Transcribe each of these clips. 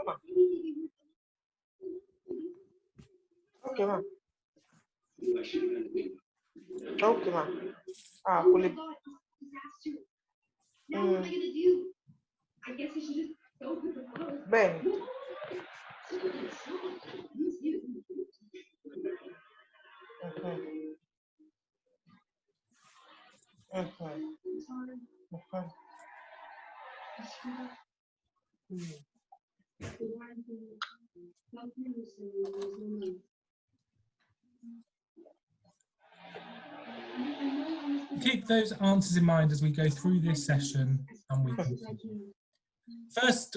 ma. Ok, ma. Ok, ma. Ah, pour les... Bene. Keep those answers in mind as we go through this session and we continue. First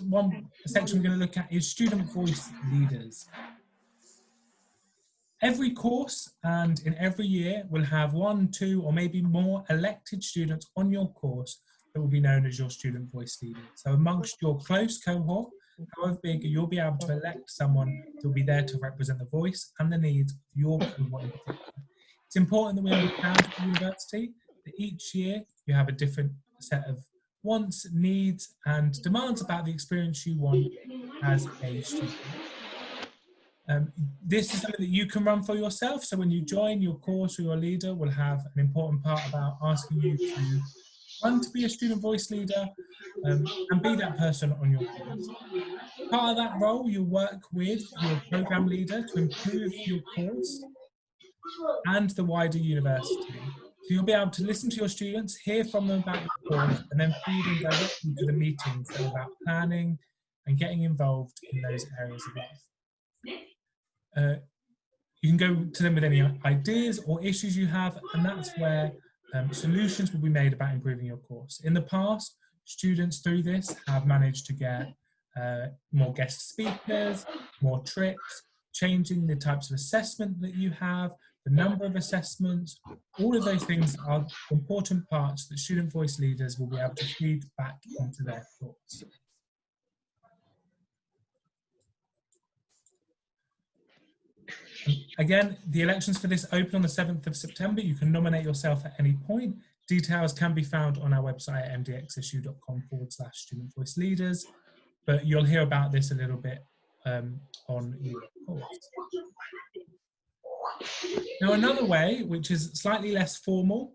section we're going to look at is student voice leaders. Every course and in every year will have 1, 2 or maybe more elected students on your course that will be known as your student voice leader. So amongst your close cohort, however big, you'll be able to elect someone that will be there to represent the voice and the needs of your cohort in particular. It's important that we understand at the university that each year you have a different set of wants, needs and demands about the experience you want as a student. This is something that you can run for yourself. So when you join your course or your leader will have an important part about asking you to run to be a student voice leader and be that person on your course. Part of that role, you'll work with your program leader to improve your course and the wider university. So you'll be able to listen to your students, hear from them about your course, and then feed in directly to the meetings that are about planning and getting involved in those areas of life. You can go to them with any ideas or issues you have, and that's where solutions will be made about improving your course. In the past, students through this have managed to get more guest speakers, more trips, changing the types of assessment that you have, the number of assessments. All of those things are important parts that student voice leaders will be able to feed back into their thoughts. Again, the elections for this open on the 7th of September. You can nominate yourself at any point. Details can be found on our website at mdxsu.com/student voice leaders, but you'll hear about this a little bit on your course. Now, another way, which is slightly less formal,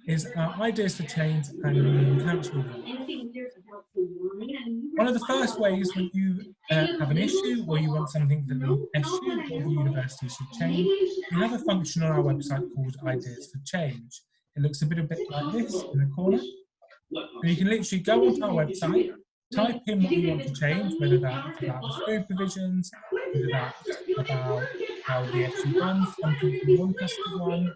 is our Ideas for Change and Union Council. One of the first ways when you have an issue or you want something that the SU or the university should change, we have a function on our website called Ideas for Change. It looks a bit like this in the corner. And you can literally go onto our website, type in what you want to change, whether that's about the food provisions, whether that's about how the SU runs, something you want us to run.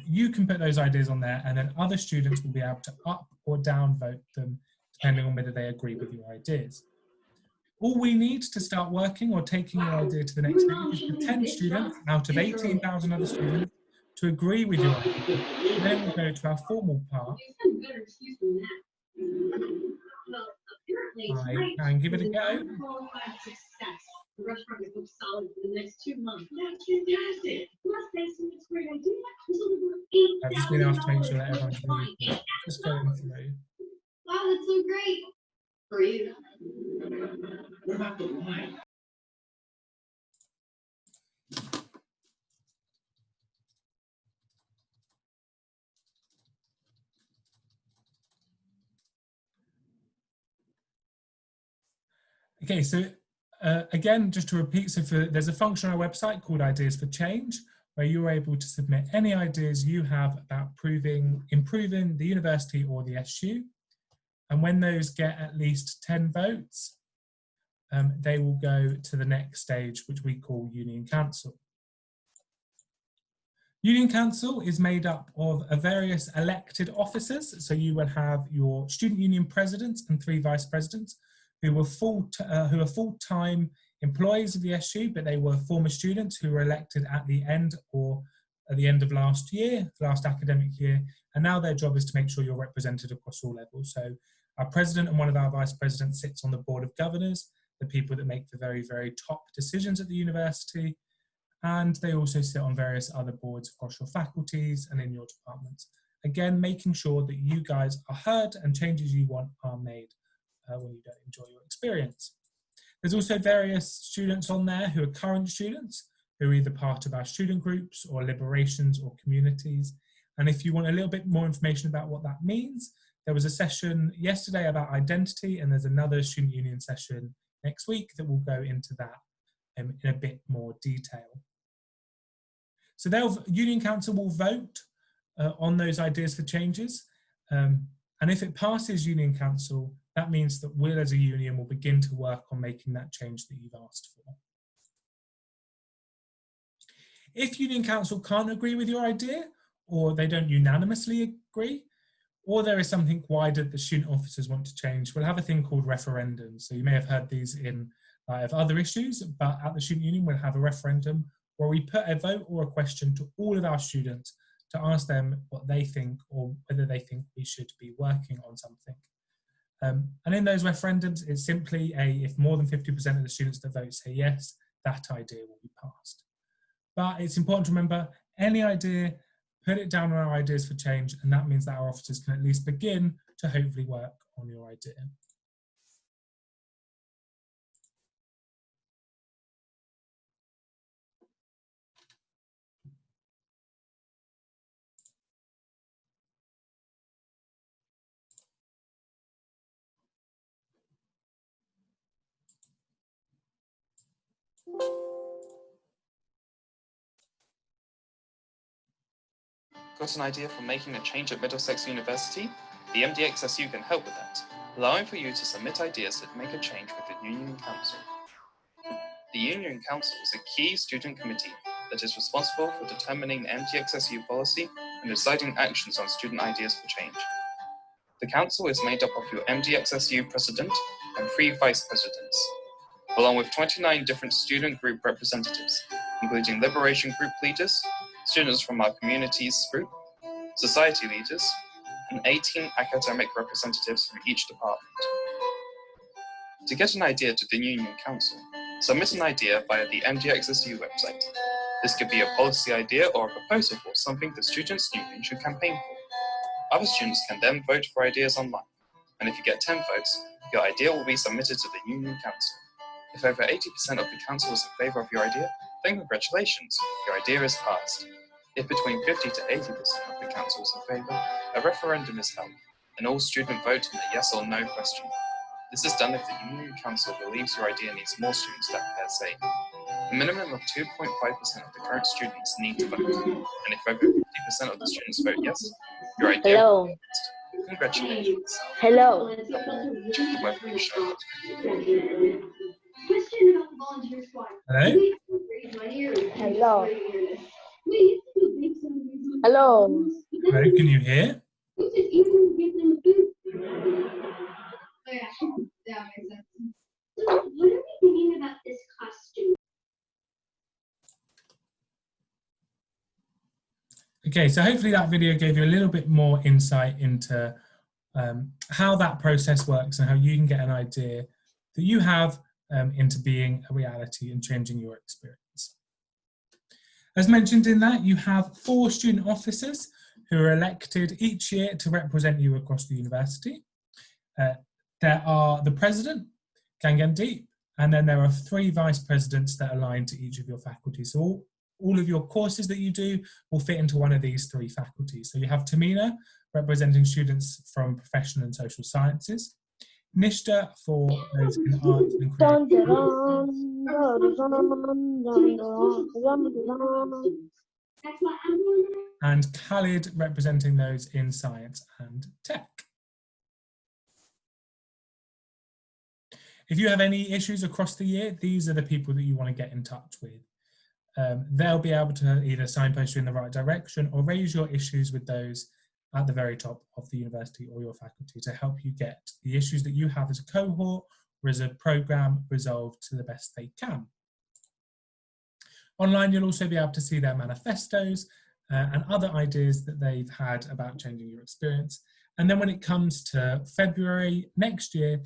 You can put those ideas on there and then other students will be able to up or down vote them depending on whether they agree with your ideas. All we need to start working or taking your idea to the next stage is for 10 students out of 18,000 other students to agree with your idea. And then we'll go to our formal part. I can give it a go. The restaurant is booked solid for the next 2 months. That's fantastic. Plus, thanks to this great idea, I've just been asked to make sure that everyone's really just going through. Wow, that's so great. For you. What about the wine? Okay, so again, just to repeat, so there's a function on our website called Ideas for Change, where you're able to submit any ideas you have about improving the university or the SU. And when those get at least 10 votes, they will go to the next stage, which we call Union Council. Union Council is made up of various elected officers. So you will have your student union presidents and 3 vice presidents who are full-time employees of the SU, but they were former students who were elected at the end of last year, last academic year, and now their job is to make sure you're represented across all levels. So our president and one of our vice presidents sits on the board of governors, the people that make the very, very top decisions at the university, and they also sit on various other boards across your faculties and in your departments. Again, making sure that you guys are heard and changes you want are made when you don't enjoy your experience. There's also various students on there who are current students, who are either part of our student groups or liberations or communities. And if you want a little bit more information about what that means, there was a session yesterday about identity, and there's another student union session next week that will go into that in a bit more detail. So Union Council will vote on those ideas for changes. And if it passes Union Council, that means that we as a union will begin to work on making that change that you've asked for. If Union Council can't agree with your idea, or they don't unanimously agree, or there is something wider that student officers want to change, we'll have a thing called referendums. So you may have heard these in of other issues, but at the student union we'll have a referendum where we put a vote or a question to all of our students to ask them what they think or whether they think we should be working on something. And in those referendums, it's simply if more than 50% of the students that vote say yes, that idea will be passed. But it's important to remember, any idea, put it down on our ideas for change, and that means that our officers can at least begin to hopefully work on your idea. Got an idea for making a change at Middlesex University? The MDXSU can help with that, allowing for you to submit ideas that make a change with the Union Council. The Union Council is a key student committee that is responsible for determining the MDXSU policy and deciding actions on student ideas for change. The council is made up of your MDXSU president and 3 vice presidents, along with 29 different student group representatives, including liberation group leaders, students from our communities group, society leaders, and 18 academic representatives from each department. To get an idea to the Union Council, submit an idea via the MDXSU website. This could be a policy idea or a proposal for something the students' union should campaign for. Other students can then vote for ideas online, and if you get 10 votes, your idea will be submitted to the Union Council. If over 80% of the council is in favour of your idea, then congratulations, your idea is passed. If between 50 to 80% of the council is in favour, a referendum is held, and all students vote on a yes or no question. This is done if the Union Council believes your idea needs more students to have their say. A minimum of 2.5% of the current students need to vote, and if over 50% of the students vote yes, your idea will be passed. Congratulations. Hello. Check whether you show it. Question about the volunteer squad. Hello? Hello. Hello. Hello, can you hear? Oh yeah, that makes sense. So what are we thinking about this costume? Okay, so hopefully that video gave you a little bit more insight into how that process works and how you can get an idea that you have into being a reality and changing your experience. As mentioned in that, you have 4 student officers who are elected each year to represent you across the university. There are the president, Gangandeep, and then there are 3 vice presidents that align to each of your faculties. So all of your courses that you do will fit into one of these 3 faculties. So you have Tamina, representing students from professional and social sciences, Nishta for those in art and creative, and Khalid representing those in science and tech. If you have any issues across the year, these are the people that you want to get in touch with. They'll be able to either signpost you in the right direction or raise your issues with those at the very top of the university or your faculty to help you get the issues that you have as a cohort or as a programme resolved to the best they can. Online, you'll also be able to see their manifestos and other ideas that they've had about changing your experience. And then when it comes to February next year,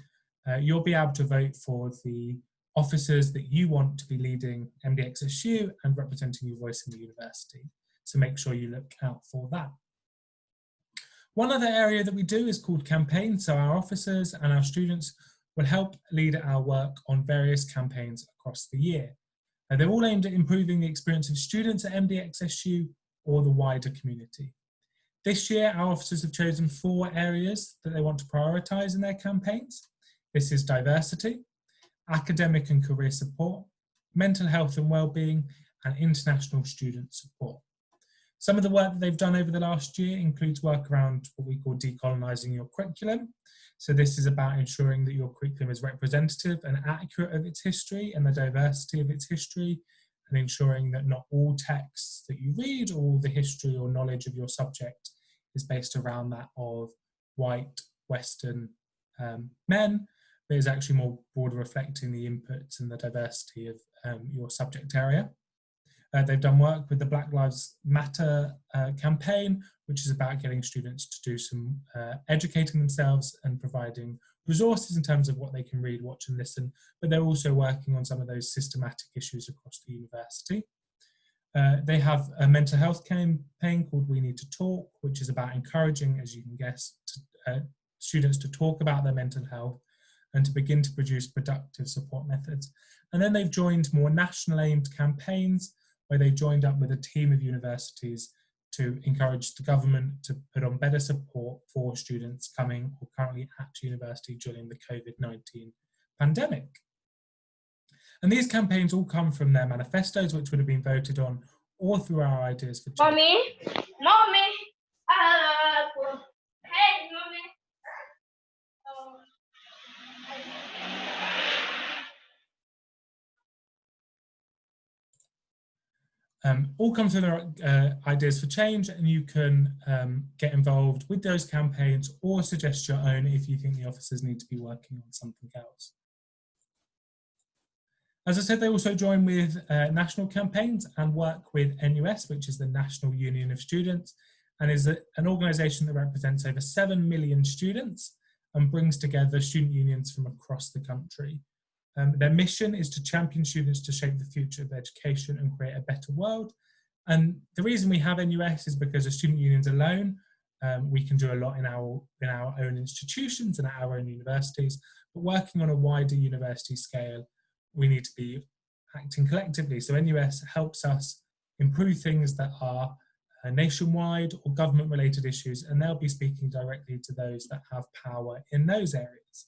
you'll be able to vote for the officers that you want to be leading MDXSU and representing your voice in the university. So make sure you look out for that. One other area that we do is called campaigns. So our officers and our students will help lead our work on various campaigns across the year. They're all aimed at improving the experience of students at MDXSU or the wider community. This year, our officers have chosen 4 areas that they want to prioritise in their campaigns. This is diversity, academic and career support, mental health and wellbeing, and international student support. Some of the work that they've done over the last year includes work around what we call decolonising your curriculum. So this is about ensuring that your curriculum is representative and accurate of its history and the diversity of its history, and ensuring that not all texts that you read or all the history or knowledge of your subject is based around that of white Western men, but is actually more broadly reflecting the inputs and the diversity of your subject area. They've done work with the Black Lives Matter campaign, which is about getting students to do some educating themselves and providing resources in terms of what they can read, watch and listen, but they're also working on some of those systematic issues across the university. They have a mental health campaign called We Need to Talk, which is about encouraging, as you can guess, students to talk about their mental health and to begin to produce productive support methods. And then they've joined more national aimed campaigns, where they joined up with a team of universities to encourage the government to put on better support for students coming or currently at university during the COVID-19 pandemic. And these campaigns all come from their manifestos, which would have been voted on all through our ideas for change. Mommy, hey, mommy. All come through their ideas for change, and you can get involved with those campaigns or suggest your own if you think the officers need to be working on something else. As I said, they also join with national campaigns and work with NUS, which is the National Union of Students, and is an organisation that represents over 7 million students and brings together student unions from across the country. Their mission is to champion students to shape the future of education and create a better world. And the reason we have NUS is because as student unions alone, we can do a lot in our own institutions and at our own universities, but working on a wider university scale, we need to be acting collectively. So NUS helps us improve things that are nationwide or government related issues, and they'll be speaking directly to those that have power in those areas.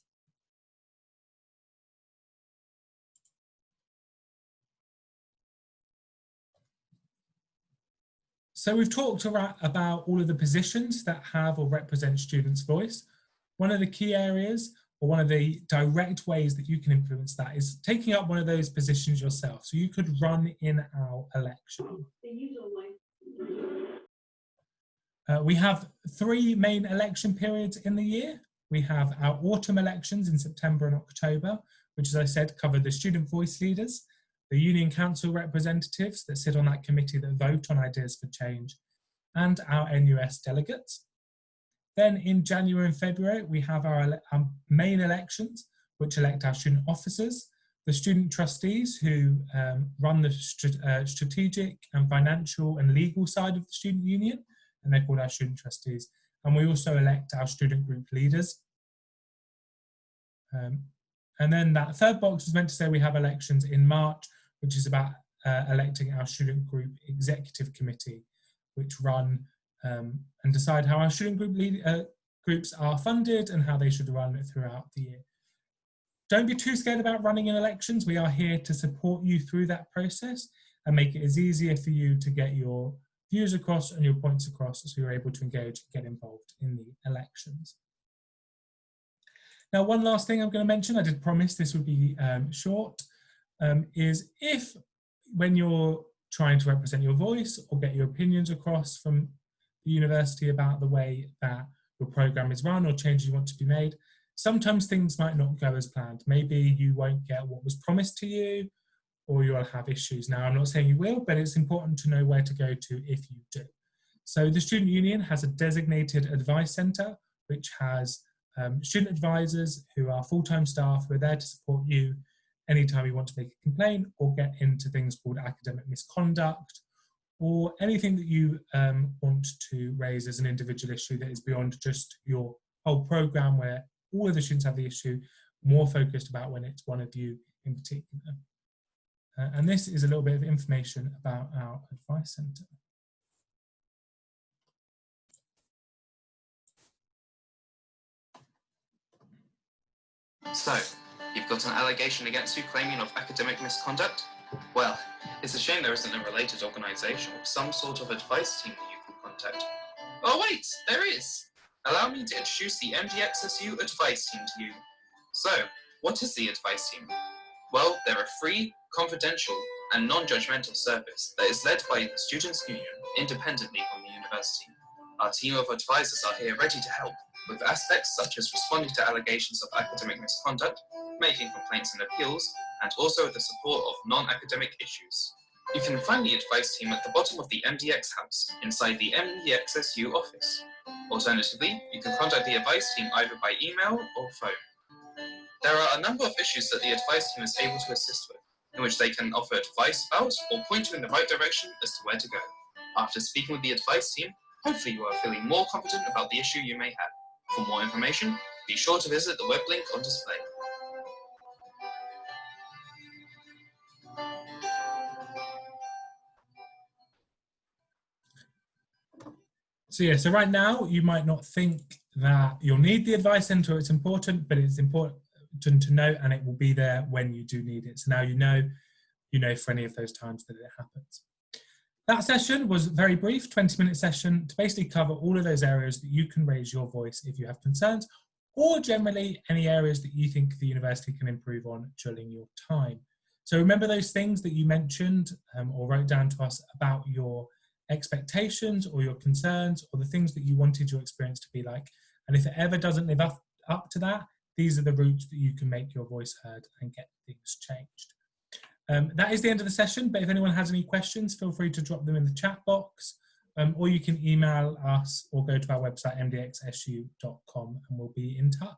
So we've talked about all of the positions that have or represent students' voice. One of the key areas, or one of the direct ways that you can influence that, is taking up one of those positions yourself. So you could run in our election. We have 3 main election periods in the year. We have our autumn elections in September and October, which, as I said, cover the student voice leaders, the Union Council representatives that sit on that committee that vote on ideas for change, and our NUS delegates. Then in January and February, we have our main elections, which elect our student officers, the student trustees who run the strategic and financial and legal side of the student union, and they're called our student trustees. And we also elect our student group leaders. And then that third box was meant to say we have elections in March, which is about electing our student group executive committee, which run and decide how our student group groups are funded and how they should run throughout the year. Don't be too scared about running in elections. We are here to support you through that process and make it as easier for you to get your views across and your points across so you're able to engage and get involved in the elections. Now, one last thing I'm going to mention, I did promise this would be short, is if when you're trying to represent your voice or get your opinions across from the university about the way that your programme is run or changes you want to be made, sometimes things might not go as planned. Maybe you won't get what was promised to you, or you'll have issues. Now, I'm not saying you will, but it's important to know where to go to if you do. So the Student Union has a designated advice centre, which has student advisors who are full-time staff who are there to support you anytime you want to make a complaint or get into things called academic misconduct or anything that you want to raise as an individual issue that is beyond just your whole programme, where all of the students have the issue, more focused about when it's one of you in particular. And this is a little bit of information about our advice centre. So, you've got an allegation against you claiming of academic misconduct? Well, it's a shame there isn't a related organisation or some sort of advice team that you can contact. Oh wait, there is! Allow me to introduce the MDXSU advice team to you. So, what is the advice team? Well, they're a free, confidential, and non-judgmental service that is led by the Students' Union independently from the university. Our team of advisors are here ready to help with aspects such as responding to allegations of academic misconduct, making complaints and appeals, and also the support of non-academic issues. You can find the advice team at the bottom of the MDX house, inside the MDXSU office. Alternatively, you can contact the advice team either by email or phone. There are a number of issues that the advice team is able to assist with, in which they can offer advice about or point you in the right direction as to where to go. After speaking with the advice team, hopefully you are feeling more confident about the issue you may have. For more information, be sure to visit the web link on display. So yeah, so right now you might not think that you'll need the advice centre, it's important, but it's important to know, and it will be there when you do need it. So now you know for any of those times that it happens. That session was very brief, 20-minute session to basically cover all of those areas that you can raise your voice if you have concerns, or generally any areas that you think the university can improve on during your time. So remember those things that you mentioned or wrote down to us about your expectations or your concerns or the things that you wanted your experience to be like. And if it ever doesn't live up to that, these are the routes that you can make your voice heard and get things changed. That is the end of the session, but if anyone has any questions, feel free to drop them in the chat box, or you can email us or go to our website, mdxsu.com, and we'll be in touch.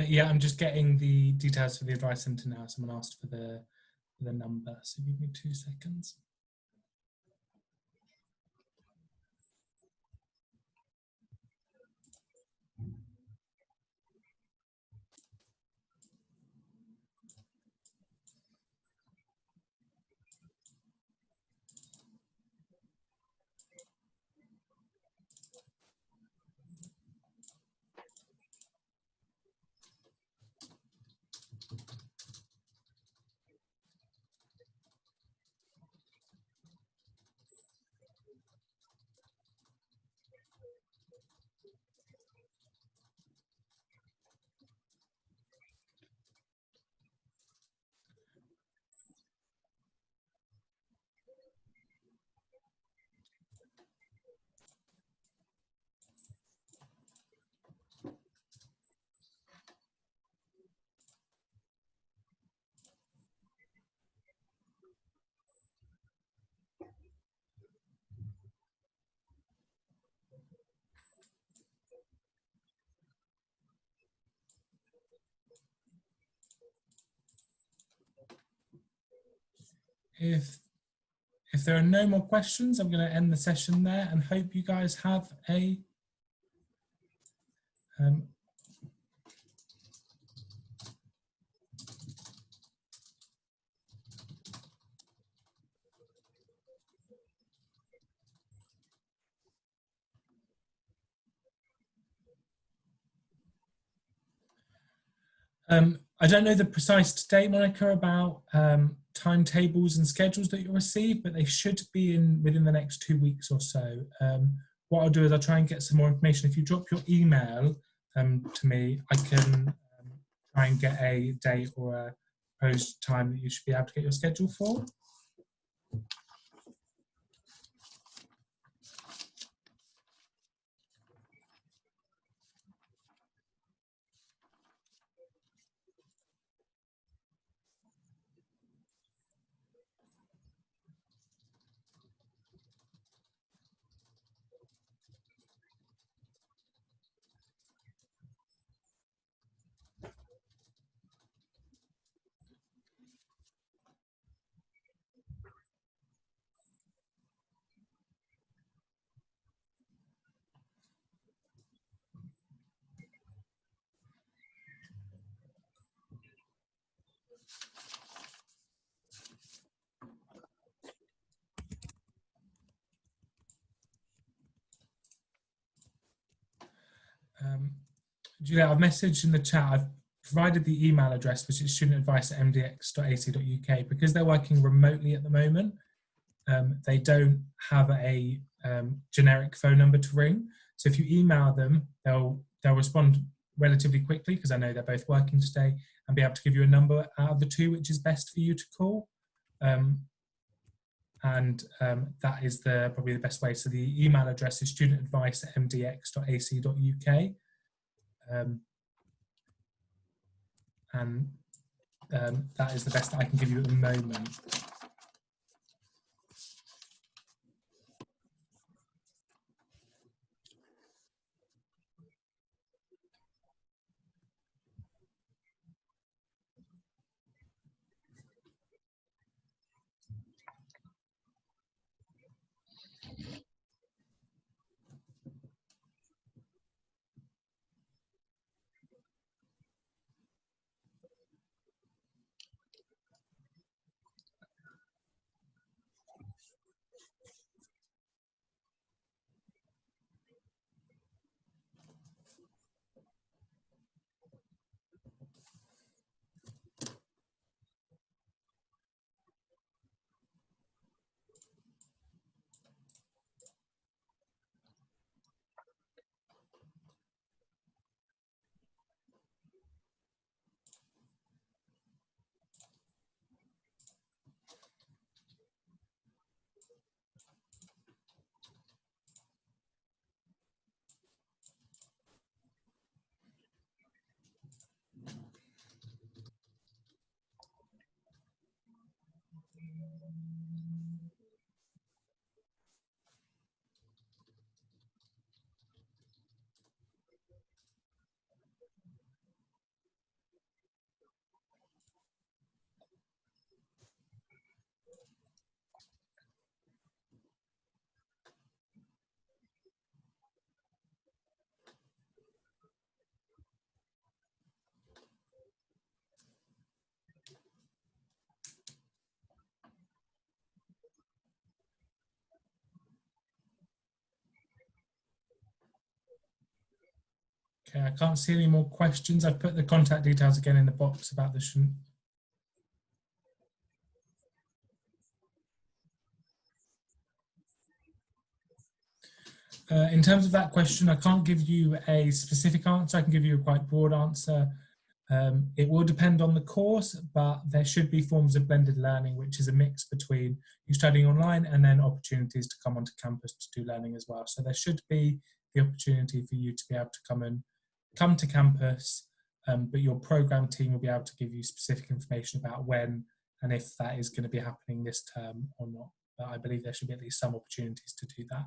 Yeah, I'm just getting the details for the advice centre now. Someone asked for the number, so give me 2 seconds. If there are no more questions, I'm going to end the session there and hope you guys have a I don't know the precise date, Monica, about timetables and schedules that you'll receive, but they should be in within the next 2 weeks or so. What I'll do is I'll try and get some more information. If you drop your email to me, I can try and get a date or a proposed time that you should be able to get your schedule for. Julia, I've messaged in the chat, I've provided the email address, which is studentadvice@mdx.ac.uk. Because they're working remotely at the moment, they don't have a generic phone number to ring. So if you email them, they'll respond relatively quickly, because I know they're both working today, and be able to give you a number out of the two which is best for you to call. That is probably the best way. So the email address is studentadvice@mdx.ac.uk. That is the best that I can give you at the moment. Okay, I can't see any more questions. I've put the contact details again in the box about the in terms of that question, I can't give you a specific answer. I can give you a quite broad answer. It will depend on the course, but there should be forms of blended learning, which is a mix between you studying online and then opportunities to come onto campus to do learning as well. So there should be the opportunity for you to be able to come to campus, but your program team will be able to give you specific information about when and if that is going to be happening this term or not. But I believe there should be at least some opportunities to do that.